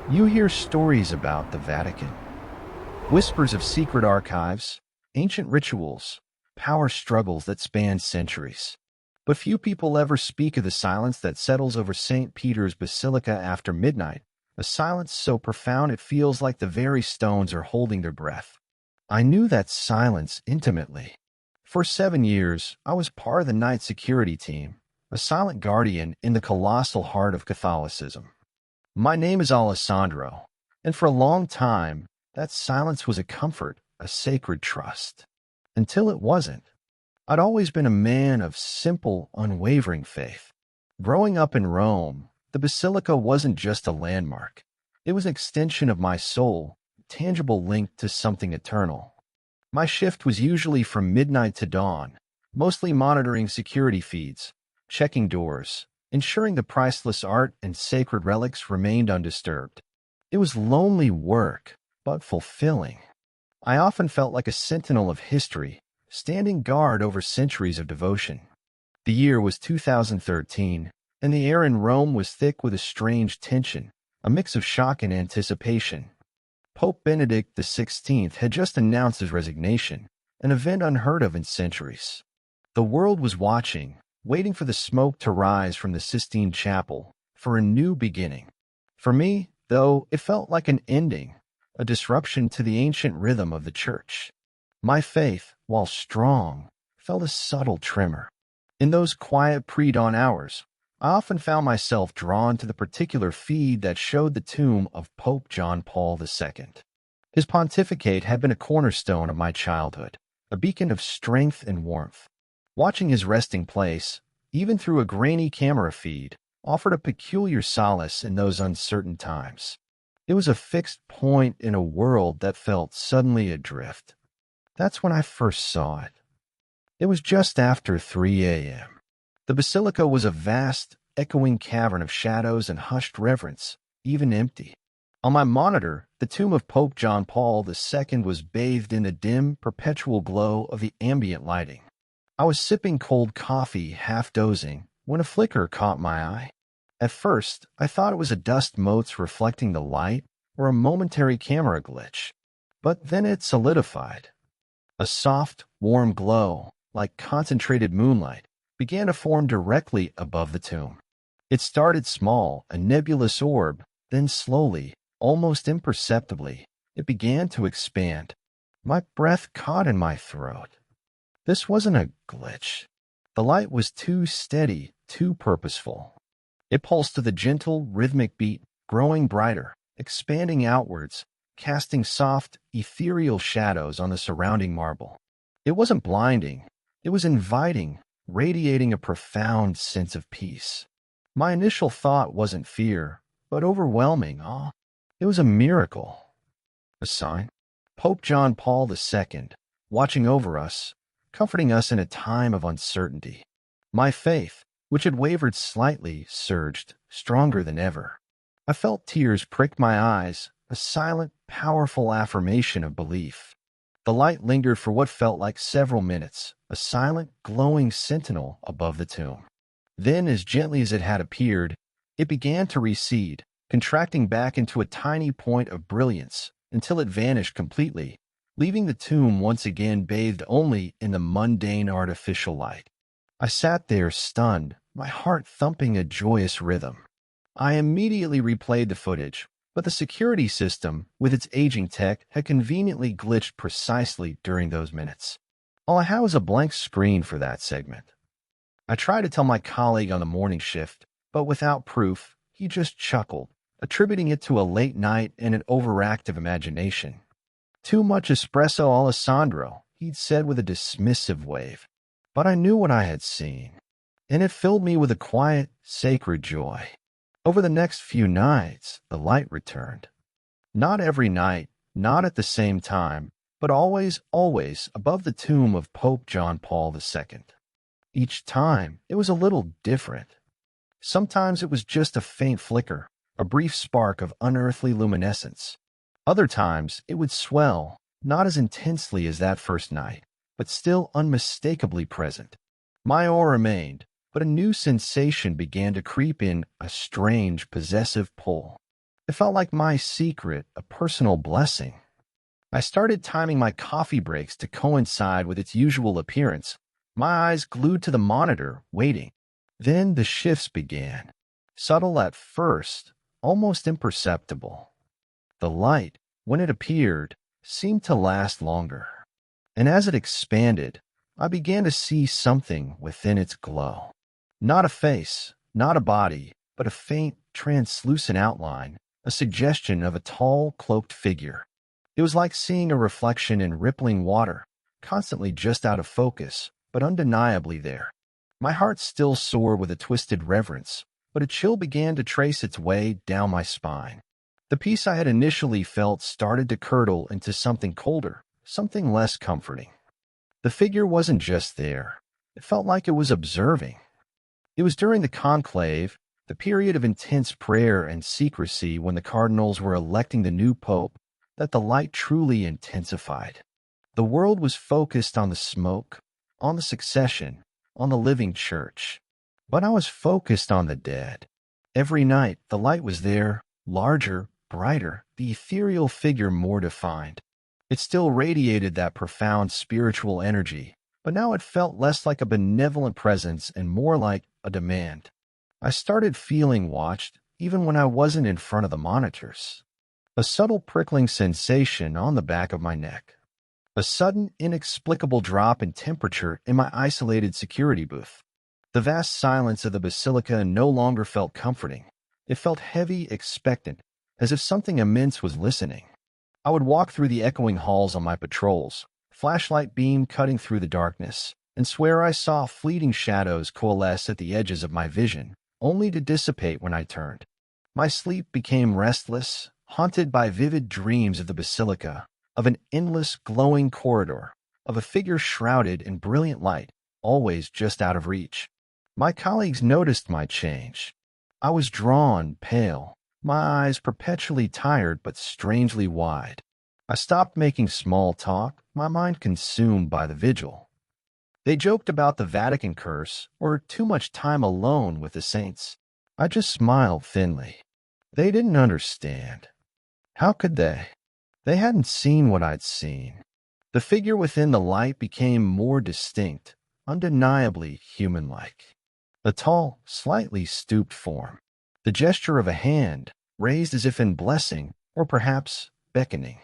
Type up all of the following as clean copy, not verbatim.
You hear stories about the Vatican, whispers of secret archives, ancient rituals, power struggles that span centuries. But few people ever speak of the silence that settles over St. Peter's Basilica after midnight, a silence so profound it feels like the very stones are holding their breath. I knew that silence intimately. For 7 years, I was part of the night security team, a silent guardian in the colossal heart of Catholicism. My name is Alessandro, and for a long time, that silence was a comfort, a sacred trust. Until it wasn't. I'd always been a man of simple, unwavering faith. Growing up in Rome, the Basilica wasn't just a landmark. It was an extension of my soul, a tangible link to something eternal. My shift was usually from midnight to dawn, mostly monitoring security feeds, checking doors, ensuring the priceless art and sacred relics remained undisturbed. It was lonely work, but fulfilling. I often felt like a sentinel of history, standing guard over centuries of devotion. The year was 2013, and the air in Rome was thick with a strange tension, a mix of shock and anticipation. Pope Benedict XVI had just announced his resignation, an event unheard of in centuries. The world was watching, waiting for the smoke to rise from the Sistine Chapel, for a new beginning. For me, though, it felt like an ending, a disruption to the ancient rhythm of the Church. My faith, while strong, felt a subtle tremor. In those quiet pre-dawn hours, I often found myself drawn to the particular feed that showed the tomb of Pope John Paul II. His pontificate had been a cornerstone of my childhood, a beacon of strength and warmth. Watching his resting place, even through a grainy camera feed, offered a peculiar solace in those uncertain times. It was a fixed point in a world that felt suddenly adrift. That's when I first saw it. It was just after 3 a.m. The Basilica was a vast, echoing cavern of shadows and hushed reverence, even empty. On my monitor, the tomb of Pope John Paul II was bathed in the dim, perpetual glow of the ambient lighting. I was sipping cold coffee, half dozing, when a flicker caught my eye. At first, I thought it was a dust motes reflecting the light or a momentary camera glitch. But then it solidified. A soft, warm glow, like concentrated moonlight, began to form directly above the tomb. It started small, a nebulous orb, then slowly, almost imperceptibly, it began to expand. My breath caught in my throat. This wasn't a glitch. The light was too steady, too purposeful. It pulsed with a gentle, rhythmic beat, growing brighter, expanding outwards, casting soft, ethereal shadows on the surrounding marble. It wasn't blinding. It was inviting, radiating a profound sense of peace. My initial thought wasn't fear, but overwhelming awe. It was a miracle. A sign. Pope John Paul II, watching over us, comforting us in a time of uncertainty. My faith, which had wavered slightly, surged, stronger than ever. I felt tears prick my eyes, a silent, powerful affirmation of belief. The light lingered for what felt like several minutes, a silent, glowing sentinel above the tomb. Then, as gently as it had appeared, it began to recede, contracting back into a tiny point of brilliance until it vanished completely, leaving the tomb once again bathed only in the mundane artificial light. I sat there stunned, my heart thumping a joyous rhythm. I immediately replayed the footage, but the security system, with its aging tech, had conveniently glitched precisely during those minutes. All I had was a blank screen for that segment. I tried to tell my colleague on the morning shift, but without proof, he just chuckled, attributing it to a late night and an overactive imagination. Too much espresso, Alessandro, he'd said with a dismissive wave. But I knew what I had seen, and it filled me with a quiet, sacred joy. Over the next few nights, the light returned. Not every night, not at the same time, but always, always above the tomb of Pope John Paul II. Each time, it was a little different. Sometimes it was just a faint flicker, a brief spark of unearthly luminescence. Other times, it would swell, not as intensely as that first night, but still unmistakably present. My awe remained, but a new sensation began to creep in, a strange, possessive pull. It felt like my secret, a personal blessing. I started timing my coffee breaks to coincide with its usual appearance, my eyes glued to the monitor, waiting. Then the shifts began. Subtle at first, almost imperceptible. The light, when it appeared, seemed to last longer. And as it expanded, I began to see something within its glow. Not a face, not a body, but a faint, translucent outline, a suggestion of a tall, cloaked figure. It was like seeing a reflection in rippling water, constantly just out of focus, but undeniably there. My heart still soared with a twisted reverence, but a chill began to trace its way down my spine. The peace I had initially felt started to curdle into something colder, something less comforting. The figure wasn't just there. It felt like it was observing. It was during the conclave, the period of intense prayer and secrecy when the cardinals were electing the new pope, that the light truly intensified. The world was focused on the smoke, on the succession, on the living church. But I was focused on the dead. Every night, the light was there, larger, brighter, the ethereal figure more defined. It still radiated that profound spiritual energy, but now it felt less like a benevolent presence and more like a demand. I started feeling watched, even when I wasn't in front of the monitors. A subtle prickling sensation on the back of my neck. A sudden, inexplicable drop in temperature in my isolated security booth. The vast silence of the Basilica no longer felt comforting. It felt heavy, expectant, as if something immense was listening. I would walk through the echoing halls on my patrols, flashlight beam cutting through the darkness, and swear I saw fleeting shadows coalesce at the edges of my vision, only to dissipate when I turned. My sleep became restless, haunted by vivid dreams of the Basilica, of an endless, glowing corridor, of a figure shrouded in brilliant light, always just out of reach. My colleagues noticed my change. I was drawn, pale, my eyes perpetually tired but strangely wide. I stopped making small talk, my mind consumed by the vigil. They joked about the Vatican curse or too much time alone with the saints. I just smiled thinly. They didn't understand. How could they? They hadn't seen what I'd seen. The figure within the light became more distinct, undeniably human-like. A tall, slightly stooped form. The gesture of a hand, raised as if in blessing, or perhaps beckoning.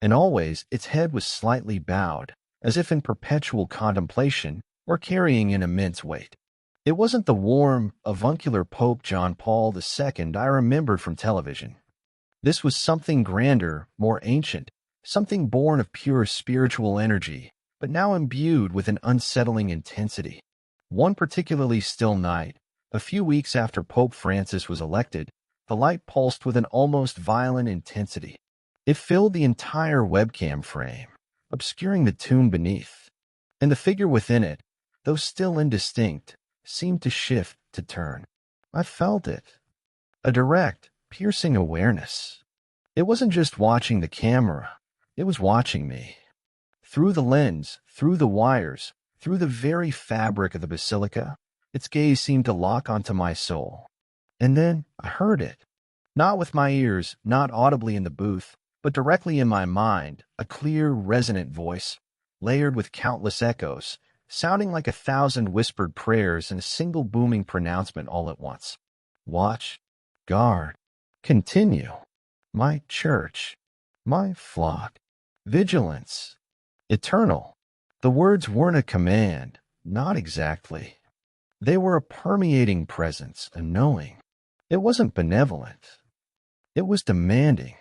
And always its head was slightly bowed, as if in perpetual contemplation or carrying an immense weight. It wasn't the warm, avuncular Pope John Paul II I remembered from television. This was something grander, more ancient, something born of pure spiritual energy, but now imbued with an unsettling intensity. One particularly still night, a few weeks after Pope Francis was elected, the light pulsed with an almost violent intensity. It filled the entire webcam frame, obscuring the tomb beneath. And the figure within it, though still indistinct, seemed to shift, to turn. I felt it. A direct, piercing awareness. It wasn't just watching the camera, it was watching me. Through the lens, through the wires, through the very fabric of the Basilica, its gaze seemed to lock onto my soul. And then I heard it. Not with my ears, not audibly in the booth, but directly in my mind, a clear, resonant voice, layered with countless echoes, sounding like 1,000 whispered prayers in a single booming pronouncement all at once. Watch, guard, continue. My church, my flock, vigilance, eternal. The words weren't a command, not exactly. They were a permeating presence, a knowing. It wasn't benevolent. It was demanding.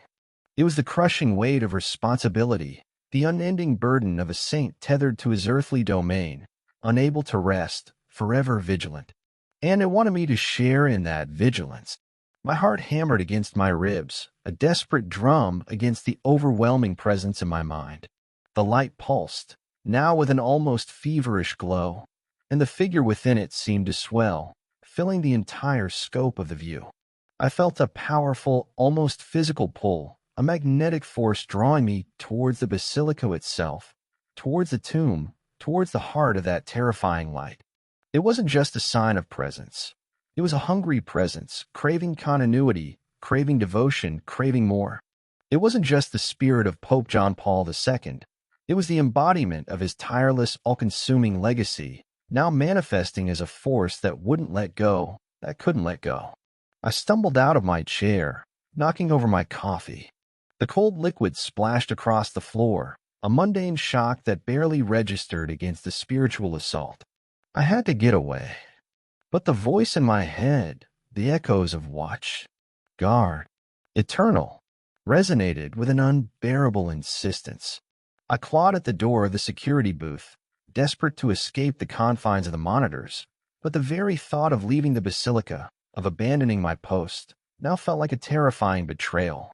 It was the crushing weight of responsibility, the unending burden of a saint tethered to his earthly domain, unable to rest, forever vigilant. And it wanted me to share in that vigilance. My heart hammered against my ribs, a desperate drum against the overwhelming presence in my mind. The light pulsed, now with an almost feverish glow, and the figure within it seemed to swell, filling the entire scope of the view. I felt a powerful, almost physical pull, a magnetic force drawing me towards the Basilica itself, towards the tomb, towards the heart of that terrifying light. It wasn't just a sign of presence. It was a hungry presence, craving continuity, craving devotion, craving more. It wasn't just the spirit of Pope John Paul II. It was the embodiment of his tireless, all-consuming legacy, now manifesting as a force that wouldn't let go, that couldn't let go. I stumbled out of my chair, knocking over my coffee. The cold liquid splashed across the floor, a mundane shock that barely registered against the spiritual assault. I had to get away. But the voice in my head, the echoes of watch, guard, eternal, resonated with an unbearable insistence. I clawed at the door of the security booth, desperate to escape the confines of the monitors, but the very thought of leaving the Basilica, of abandoning my post, now felt like a terrifying betrayal.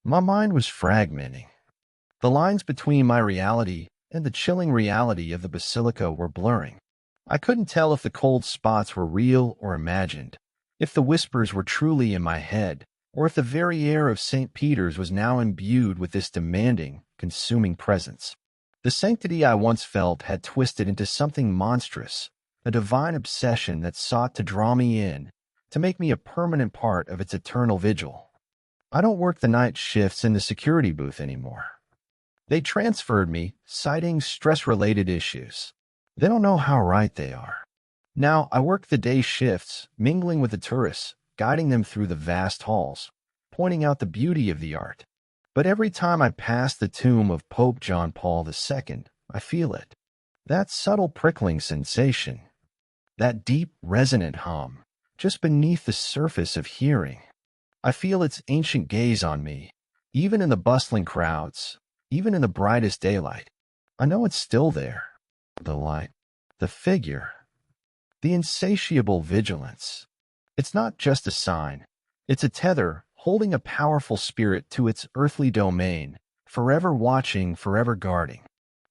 My mind was fragmenting. The lines between my reality and the chilling reality of the Basilica were blurring. I couldn't tell if the cold spots were real or imagined, if the whispers were truly in my head, or if the very air of St. Peter's was now imbued with this demanding, consuming presence. The sanctity I once felt had twisted into something monstrous, a divine obsession that sought to draw me in, to make me a permanent part of its eternal vigil. I don't work the night shifts in the security booth anymore. They transferred me, citing stress-related issues. They don't know how right they are. Now I work the day shifts, mingling with the tourists, guiding them through the vast halls, pointing out the beauty of the art. But every time I pass the tomb of Pope John Paul II, I feel it. That subtle prickling sensation, that deep, resonant hum, just beneath the surface of hearing. I feel its ancient gaze on me, even in the bustling crowds, even in the brightest daylight. I know it's still there. The light, the figure, the insatiable vigilance. It's not just a sign. It's a tether holding a powerful spirit to its earthly domain, forever watching, forever guarding.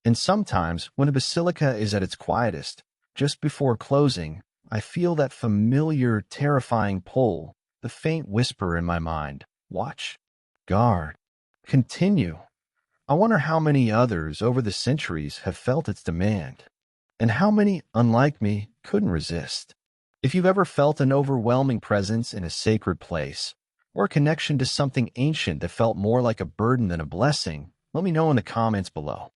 And sometimes, when a basilica is at its quietest, just before closing, I feel that familiar, terrifying pull, the faint whisper in my mind. Watch, guard, continue. I wonder how many others over the centuries have felt its demand, and how many, unlike me, couldn't resist. If you've ever felt an overwhelming presence in a sacred place, or a connection to something ancient that felt more like a burden than a blessing, let me know in the comments below.